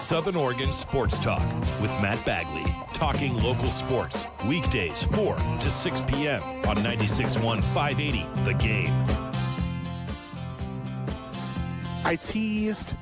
Southern Oregon Sports Talk with Matt Bagley. Talking local sports. Weekdays 4 to 6 p.m. on 96.1 580 The Game. I teased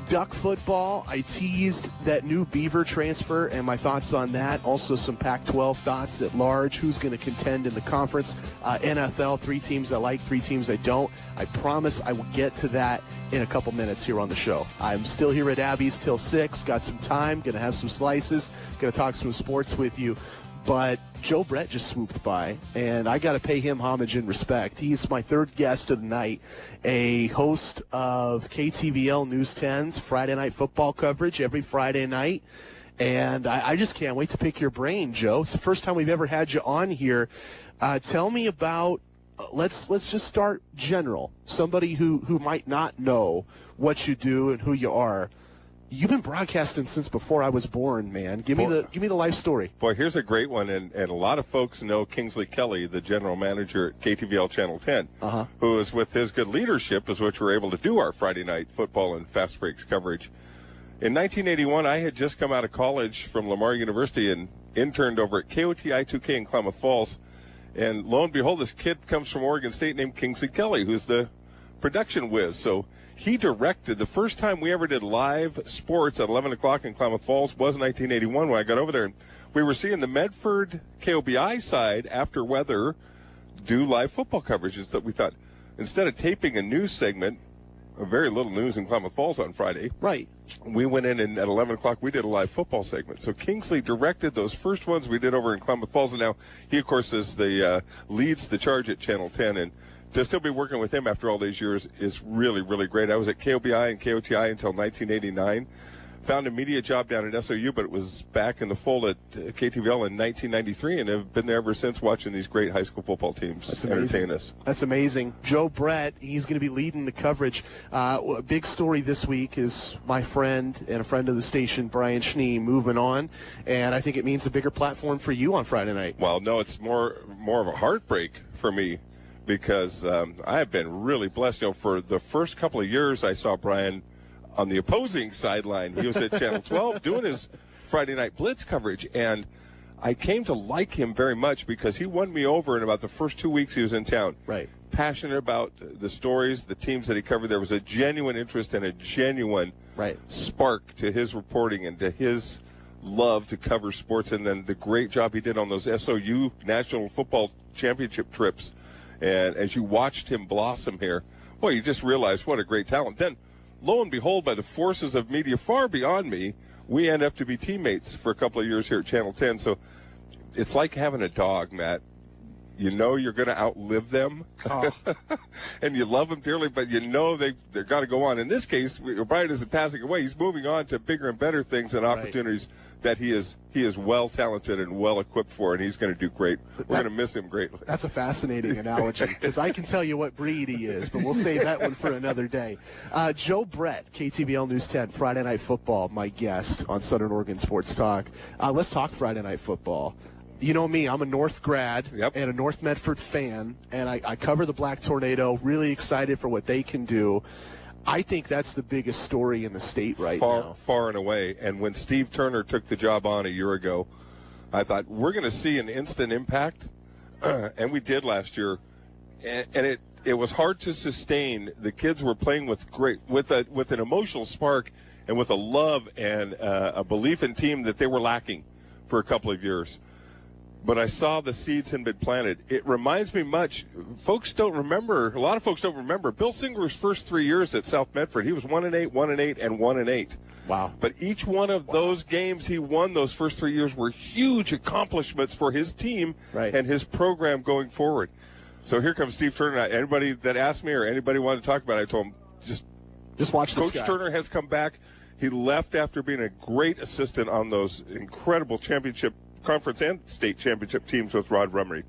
Duck football. I teased that new Beaver transfer and my thoughts on that. Also some Pac-12 thoughts at large. Who's going to contend in the conference? NFL, 3 teams I like, 3 teams I don't. I promise I will get to that in a couple minutes here on the show. I'm still here at Abby's till 6. Got some time. Going to have some slices. Going to talk some sports with you. But Joe Brett just swooped by, and I got to pay him homage and respect. He's my third guest of the night, a host of KTVL News 10's Friday Night Football coverage every Friday night. And I just can't wait to pick your brain, Joe. It's the first time we've ever had you on here. Tell me about, let's just start general. Somebody who might not know what you do and who you are. You've been broadcasting since before I was born, man. Give me the life story. Boy, here's a great one, and a lot of folks know Kingsley Kelly, the general manager at KTVL Channel 10, who is with his good leadership is which we're able to do our Friday night football and fast breaks coverage. In 1981, I had just come out of college from Lamar University and interned over at KOTI 2K in Klamath Falls, and lo and behold, this kid comes from Oregon State named Kingsley Kelly, who's the production whiz. So he directed the first time we ever did live sports at 11 o'clock in Klamath Falls was 1981 when I got over there. And we were seeing the Medford KOBI side after weather do live football coverage. So we thought instead of taping a news segment, very little news in Klamath Falls on Friday. Right. We went in and at 11 o'clock we did a live football segment. So Kingsley directed those first ones we did over in Klamath Falls. And now he, of course, is the leads the charge at Channel 10. And to still be working with him after all these years is really, really great. I was at KOBI and KOTI until 1989. Found a media job down at SOU, but it was back in the fold at KTVL in 1993, and have been there ever since watching these great high school football teams entertain us. That's amazing. Joe Brett, he's going to be leading the coverage. A big story this week is my friend and a friend of the station, Brian Schnee, moving on, and I think it means a bigger platform for you on Friday night. Well, no, it's more of a heartbreak for me, because I have been really blessed. You know, for the first couple of years, I saw Brian on the opposing sideline. He was at Channel 12 doing his Friday Night Blitz coverage, and I came to like him very much because he won me over in about the first 2 weeks he was in town. Right. Passionate about the stories, the teams that he covered. There was a genuine interest and a genuine spark to his reporting and to his love to cover sports, and then the great job he did on those SOU National Football Championship trips. And as you watched him blossom here, boy, you just realized what a great talent. Then, lo and behold, by the forces of media far beyond me, we end up to be teammates for a couple of years here at Channel 10. So it's like having a dog, Matt. You know you're going to outlive them, and you love them dearly, but you know they've got to go on. In this case, Brian isn't passing away. He's moving on to bigger and better things and opportunities that he is well talented and well equipped for, and he's going to do great. We're going to miss him greatly. That's a fascinating analogy, because I can tell you what breed he is, but we'll save that one for another day. Joe Brett, KTVL News 10, Friday Night Football, my guest on Southern Oregon Sports Talk. Let's talk Friday Night Football. You know me, I'm a North grad and a North Medford fan, and I cover the Black Tornado, really excited for what they can do. I think that's the biggest story in the state right now. Far and away. And when Steve Turner took the job on a year ago, I thought, we're going to see an instant impact, and we did last year. And it was hard to sustain. The kids were playing with an emotional spark and with a love and a belief in team that they were lacking for a couple of years. But I saw the seeds had been planted. It reminds me much. A lot of folks don't remember Bill Singler's first 3 years at South Medford. He was 1-8, 1-8, and 1-8. Wow. But each one of those games he won those first 3 years were huge accomplishments for his team and his program going forward. So here comes Steve Turner. Anybody that asked me or anybody wanted to talk about it, I told him, just watch this Coach guy. Turner has come back. He left after being a great assistant on those incredible championship conference and state championship teams with Rod Rummery.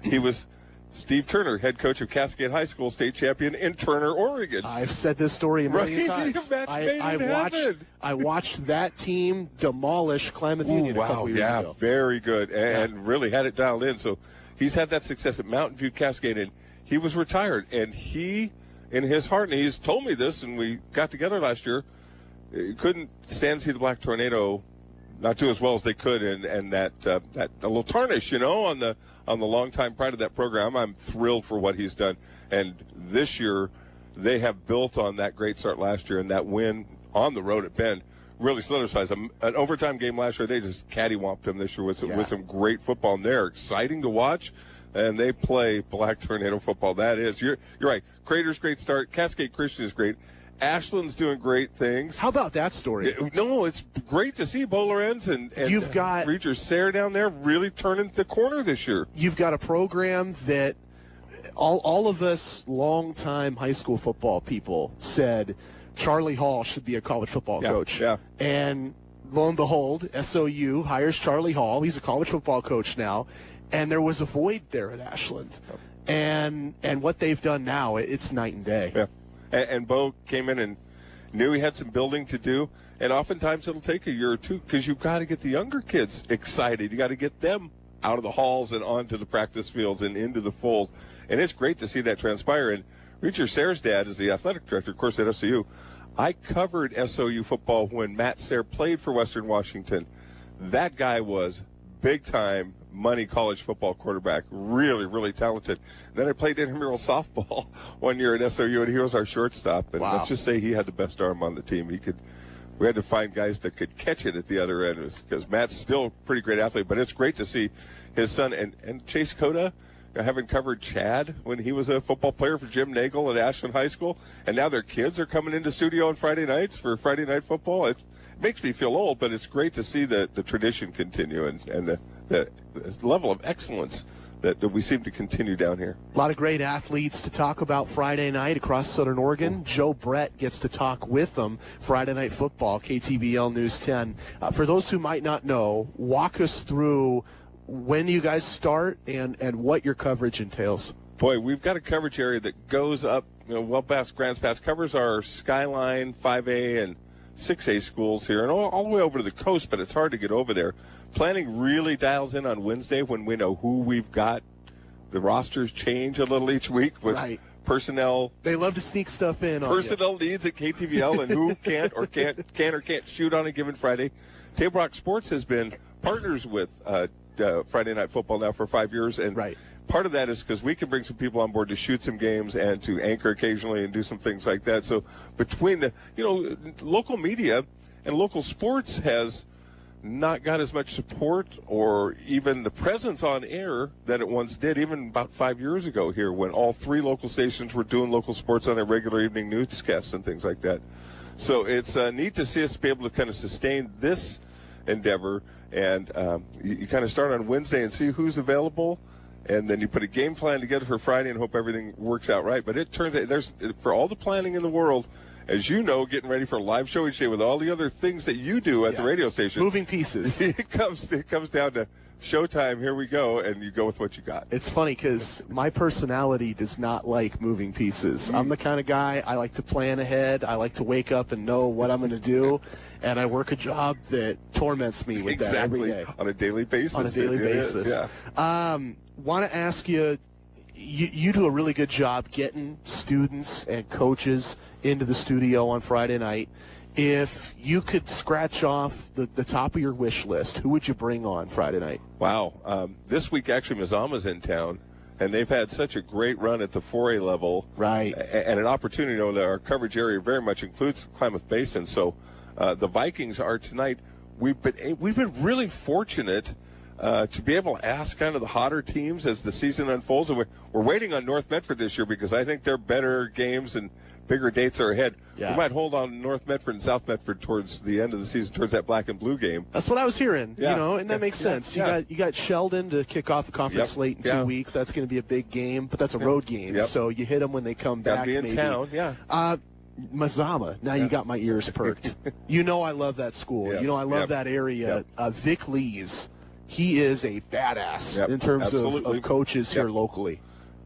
He was Steve Turner, head coach of Cascade High School, state champion in Turner, Oregon. I've said this story a million times. I watched that team demolish Klamath Union a couple years ago. Very good, and really had it dialed in. So he's had that success at Mountain View, Cascade, and he was retired. And he, in his heart, and he's told me this, and we got together last year, couldn't stand to see the Black Tornado not do as well as they could, and that a little tarnish, on the longtime pride of that program. I'm thrilled for what he's done, and this year they have built on that great start last year, and that win on the road at Bend really solidifies them. An overtime game last year, they just cattywamped them this year with some great football, and they're exciting to watch. And they play Black Tornado football. That is, you're right. Crater's great start. Cascade Christian is great. Ashland's doing great things. How about that story? No, it's great to see Bo Lorenz and you've got Reacher Sayre down there really turning the corner this year. You've got a program that all of us longtime high school football people said Charlie Hall should be a college football coach. Yeah. And lo and behold, SOU hires Charlie Hall. He's a college football coach now. And there was a void there at Ashland. And what they've done now, it's night and day. Yeah. And Bo came in and knew he had some building to do. And oftentimes it'll take a year or two because you've got to get the younger kids excited. You got to get them out of the halls and onto the practice fields and into the fold. And it's great to see that transpire. And Reacher Sayre's dad is the athletic director, of course, at SOU. I covered SOU football when Matt Sayre played for Western Washington. That guy was big-time money college football quarterback, really, really talented. Then I played intramural softball one year at SOU, and he was our shortstop. And let's just say he had the best arm on the team. We had to find guys that could catch it at the other end because Matt's still a pretty great athlete. But it's great to see his son and Chase Cota. Having covered Chad when he was a football player for Jim Nagel at Ashland High School, and now their kids are coming into studio on Friday nights for Friday Night Football. It makes me feel old, but it's great to see the tradition continue and the level of excellence that we seem to continue down here. A lot of great athletes to talk about Friday night across Southern Oregon. Joe Brett gets to talk with them Friday Night Football, KTVL News 10. For those who might not know, walk us through when you guys start and what your coverage entails. Boy, we've got a coverage area that goes up, well past Grants Pass, covers our Skyline, 5A, and 6A schools here, and all the way over to the coast, but it's hard to get over there. Planning really dials in on Wednesday when we know who we've got. The rosters change a little each week with personnel. They love to sneak stuff in. Personnel needs at KTVL and who can't shoot on a given Friday. Table Rock Sports has been partners with Friday Night Football now for 5 years, and part of that is because we can bring some people on board to shoot some games and to anchor occasionally and do some things like that. So between the local media and local sports has not got as much support or even the presence on air that it once did, even about 5 years ago here when all three local stations were doing local sports on their regular evening newscasts and things like that. So it's neat to see us be able to kind of sustain this endeavor. And you kind of start on Wednesday and see who's available, and then you put a game plan together for Friday and hope everything works out right. But it turns out for all the planning in the world, as you know, getting ready for a live show each day with all the other things that you do at the radio station. Moving pieces. It comes down to showtime, here we go, and you go with what you got. It's funny because my personality does not like moving pieces. I'm the kind of guy, I like to plan ahead. I like to wake up and know what I'm going to do, and I work a job that torments me with that every day. On a daily basis. On a daily basis. Yeah. Want to ask you, you do a really good job getting students and coaches into the studio on Friday night. If you could scratch off the top of your wish list, who would you bring on Friday night? Wow. This week, actually, Mazama's in town, and they've had such a great run at the 4A level. Right. And an opportunity, that our coverage area very much includes Klamath Basin. So the Vikings are tonight. We've been really fortunate to be able to ask kind of the hotter teams as the season unfolds. And we're waiting on North Medford this year because I think their better games and bigger dates are ahead. Yeah. We might hold on North Medford and South Medford towards the end of the season, towards that black and blue game. That's what I was hearing, Yeah. And that makes sense. You got Sheldon to kick off the conference slate in 2 weeks. That's going to be a big game, but that's a road game. So you hit them when they come back. Be in town, Mazama, now you got my ears perked. I love that school. Yes. I love that area. Vic Lees, he is a badass in terms of coaches here locally.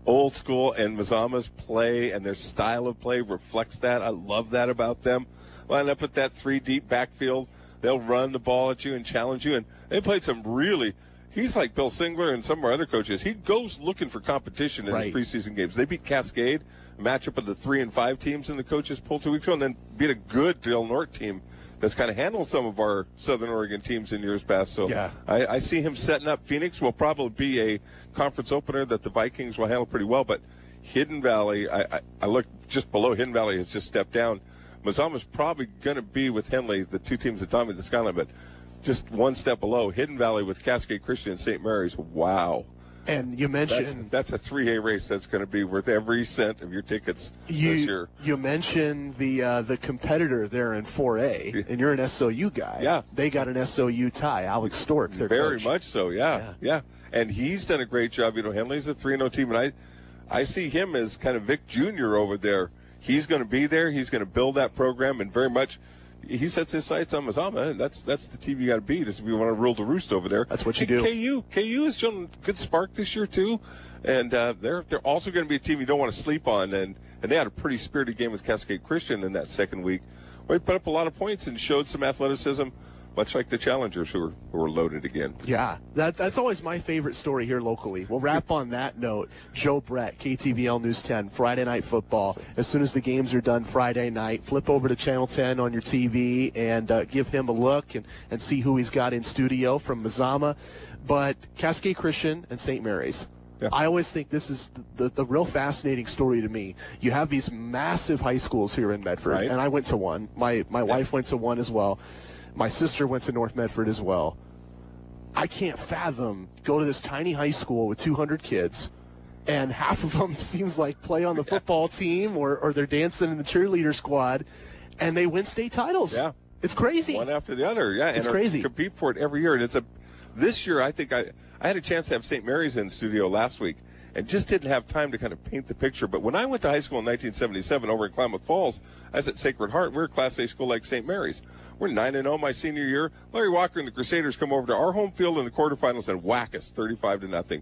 Old school, and Mazama's play and their style of play reflects that. I love that about them. Line up with that 3 deep backfield. They'll run the ball at you and challenge you. And they played some really he's like Bill Singler and some of our other coaches. He goes looking for competition in his preseason games. They beat Cascade, a matchup of the 3 and 5 teams in the coaches poll 2 weeks ago, and then beat a good Del Norte team that's kind of handled some of our Southern Oregon teams in years past. So I see him setting up. Phoenix will probably be a conference opener that the Vikings will handle pretty well, but Hidden Valley, I look just below Hidden Valley has just stepped down. Mazama's probably going to be with Henley, the 2 teams that dominate the skyline, but just one step below. Hidden Valley with Cascade Christian and St. Mary's. Wow. And you mentioned that's a 3A race that's going to be worth every cent of your tickets this year. You mentioned the competitor there in 4A, and you're an SOU guy. Yeah. They got an SOU tie, Alex Stork, their Very coach. much so, yeah. And he's done a great job. Henley's a 3-0 team, and I see him as kind of Vic Jr. over there. He's going to be there. He's going to build that program, and very much he sets his sights on Mazama, and that's the team you got to beat if you want to rule the roost over there. That's what you do. KU has shown a good spark this year too, and they're also going to be a team you don't want to sleep on. And they had a pretty spirited game with Cascade Christian in that second week, where they put up a lot of points and showed some athleticism, much like the Challengers who were loaded again. Yeah, that's always my favorite story here locally. We'll wrap on that note. Joe Brett, KTVL News 10, Friday Night Football. As soon as the games are done Friday night, flip over to Channel 10 on your TV and give him a look and see who he's got in studio from Mazama. But Cascade Christian and St. Mary's. Yeah. I always think this is the real fascinating story to me. You have these massive high schools here in Medford, and I went to one. My wife went to one as well. My sister went to North Medford as well. I can't fathom go to this tiny high school with 200 kids, and half of them seems like play on the football team or they're dancing in the cheerleader squad, and they win state titles. Yeah. It's crazy. One after the other, It's crazy. Compete for it every year. And this year, I think I had a chance to have St. Mary's in studio last week and just didn't have time to kind of paint the picture. But when I went to high school in 1977 over in Klamath Falls, I was at Sacred Heart. We were a Class A school like St. Mary's. We're 9-0 my senior year. Larry Walker and the Crusaders come over to our home field in the quarterfinals and whack us 35-0.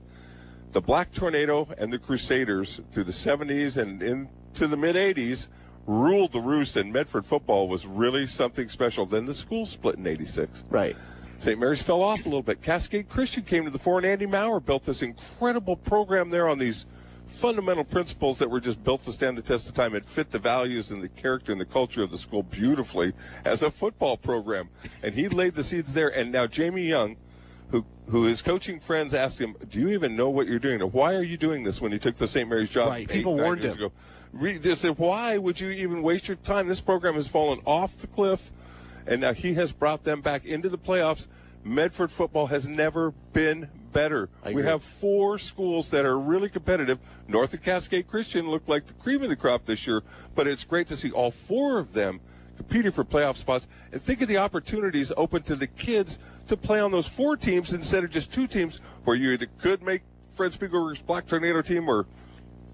The Black Tornado and the Crusaders through the 70s and into the mid-80s ruled the roost, and Medford football was really something special. Then the school split in 86. Right. St. Mary's fell off a little bit. Cascade Christian came to the fore, and Andy Maurer built this incredible program there on these fundamental principles that were just built to stand the test of time. It fit the values and the character and the culture of the school beautifully as a football program. And he laid the seeds there. And now Jamie Young, who his coaching friends asked him, do you even know what you're doing? Or why are you doing this when he took the St. Mary's job? Right. People warned him. Ago? They said, why would you even waste your time? This program has fallen off the cliff, and now he has brought them back into the playoffs. Medford football has never been better. We have 4 schools that are really competitive. North of Cascade Christian looked like the cream of the crop this year, but it's great to see all 4 of them competing for playoff spots. And think of the opportunities open to the kids to play on those 4 teams instead of just 2 teams, where you either could make Fred Spiegelberg's Black Tornado team or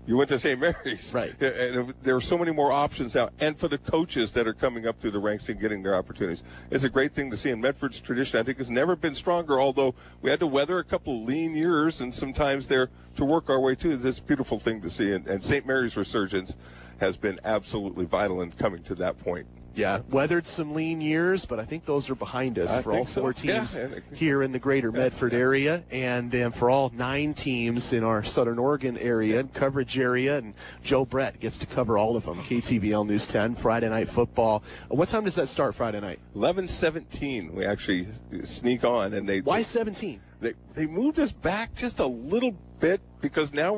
you went to St. Mary's. Right. And there are so many more options now. And for the coaches that are coming up through the ranks and getting their opportunities. It's a great thing to see. And Medford's tradition, I think, has never been stronger, although we had to weather a couple of lean years and sometimes there to work our way to. It's a beautiful thing to see. And St. Mary's resurgence has been absolutely vital in coming to that point. Yeah, weathered some lean years, but I think those are behind us for all 4 teams here in the greater Medford area, and then for all 9 teams in our Southern Oregon area, coverage area, and Joe Brett gets to cover all of them. KTVL News 10, Friday Night Football. What time does that start Friday night? 11:17. We actually sneak on, and Why 17? They moved us back just a little bit because now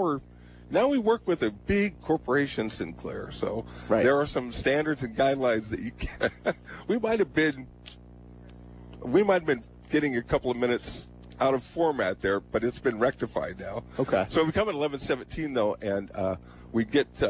we work with a big corporation, Sinclair. So there are some standards and guidelines that you can't. we might have been getting a couple of minutes out of format there, but it's been rectified now. Okay. So we come at 11:17 though, and we get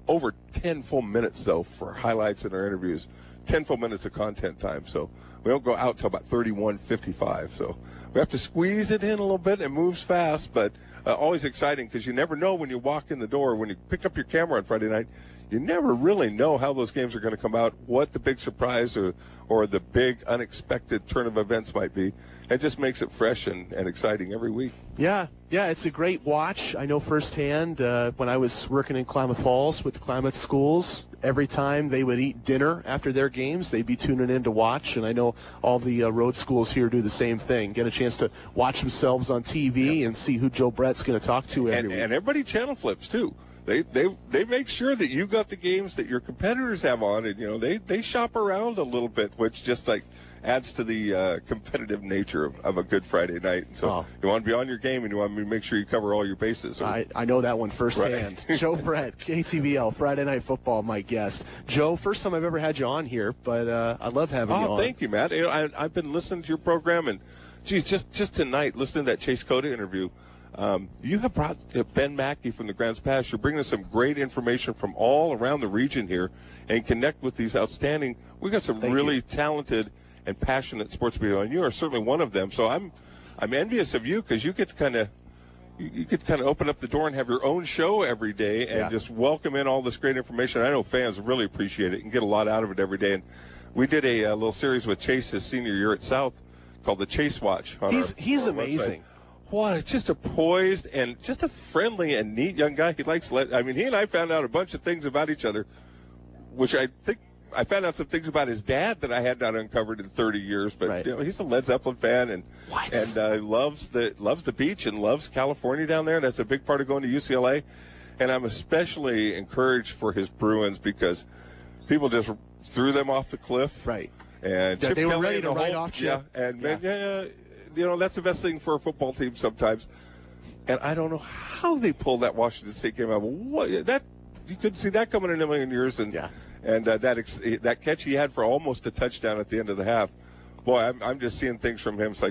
over 10 full minutes though for highlights in our interviews. 10 full minutes of content time. So we don't go out till about 31:55. So we have to squeeze it in a little bit. It moves fast, but always exciting because you never know when you walk in the door, when you pick up your camera on Friday night, you never really know how those games are going to come out, what the big surprise or the big unexpected turn of events might be. It just makes it fresh and exciting every week. Yeah, it's a great watch. I know firsthand when I was working in Klamath Falls with the Klamath schools, every time they would eat dinner after their games, they'd be tuning in to watch. And I know all the road schools here do the same thing. Get a chance to watch themselves on TV and see who Joe Brett's going to talk to every week. And everybody channel flips, too. They make sure that you got the games that your competitors have on, and they shop around a little bit, which just like adds to the competitive nature of a good Friday night. And so you want to be on your game, and you want to make sure you cover all your bases. I know that one firsthand. Right. Joe Brett, KTVL, Friday Night Football, my guest. Joe, first time I've ever had you on here, but I love having you on. Thank you, Matt. I've been listening to your program, and geez, just tonight, listening to that Chase Cota interview. You have brought Ben Mackey from the Grants Pass. You're bringing us some great information from all around the region here, and connect with these outstanding. We've got some really talented and passionate sports people, and you are certainly one of them. So I'm envious of you, because you get to kind of open up the door and have your own show every day, and just welcome in all this great information. I know fans really appreciate it and get a lot out of it every day. And we did a little series with Chase his senior year at South called the Chase Watch. He's amazing. Website. What, just a poised and just a friendly and neat young guy. He and I found out a bunch of things about each other, which I think I found out some things about his dad that I had not uncovered in 30 years. But he's a Led Zeppelin fan and loves the beach and loves California down there. That's a big part of going to UCLA. And I'm especially encouraged for his Bruins, because people just threw them off the cliff. Right. And they were ready to write off Chip. That's the best thing for a football team sometimes. And I don't know how they pulled that Washington State game out. You couldn't see that coming in a million years. And that catch he had for almost a touchdown at the end of the half. Boy, I'm just seeing things from him. It's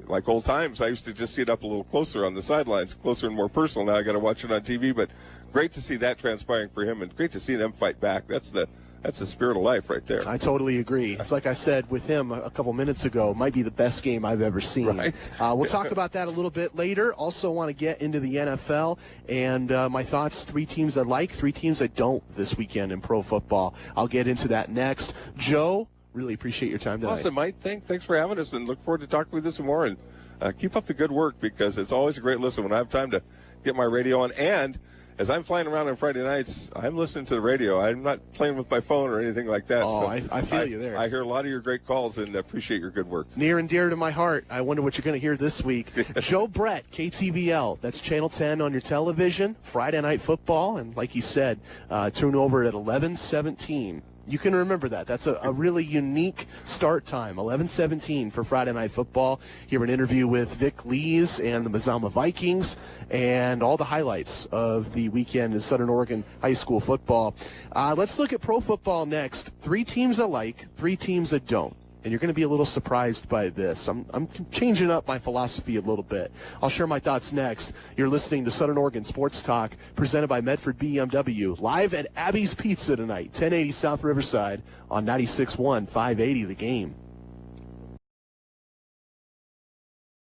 like old times. I used to just see it up a little closer on the sidelines, closer and more personal. Now I got to watch it on TV. But great to see that transpiring for him, and great to see them fight back. That's the spirit of life right there. I totally agree. It's like I said with him a couple minutes ago, might be the best game I've ever seen. Right. We'll talk about that a little bit later. Also want to get into the NFL and my thoughts, 3 teams I like, 3 teams I don't this weekend in pro football. I'll get into that next. Joe, really appreciate your time tonight. Awesome, Mike. Thanks for having us, and look forward to talking with you some more. And keep up the good work, because it's always a great listen when I have time to get my radio on. And as I'm flying around on Friday nights, I'm listening to the radio. I'm not playing with my phone or anything like that. Oh, so I feel you there. I hear a lot of your great calls and appreciate your good work. Near and dear to my heart. I wonder what you're going to hear this week. Joe Brett, KTVL. That's Channel 10 on your television. Friday Night Football. And like you said, tune over at 11:17. You can remember that. That's a really unique start time, 11:17 for Friday Night Football. Hear an interview with Vic Lees and the Mazama Vikings, and all the highlights of the weekend in Southern Oregon high school football. Let's look at pro football next. 3 teams I like, 3 teams I don't. And you're going to be a little surprised by this. I'm changing up my philosophy a little bit. I'll share my thoughts next. You're listening to Southern Oregon Sports Talk, presented by Medford BMW, live at Abby's Pizza tonight, 1080 South Riverside on 96.1, 580 The Game.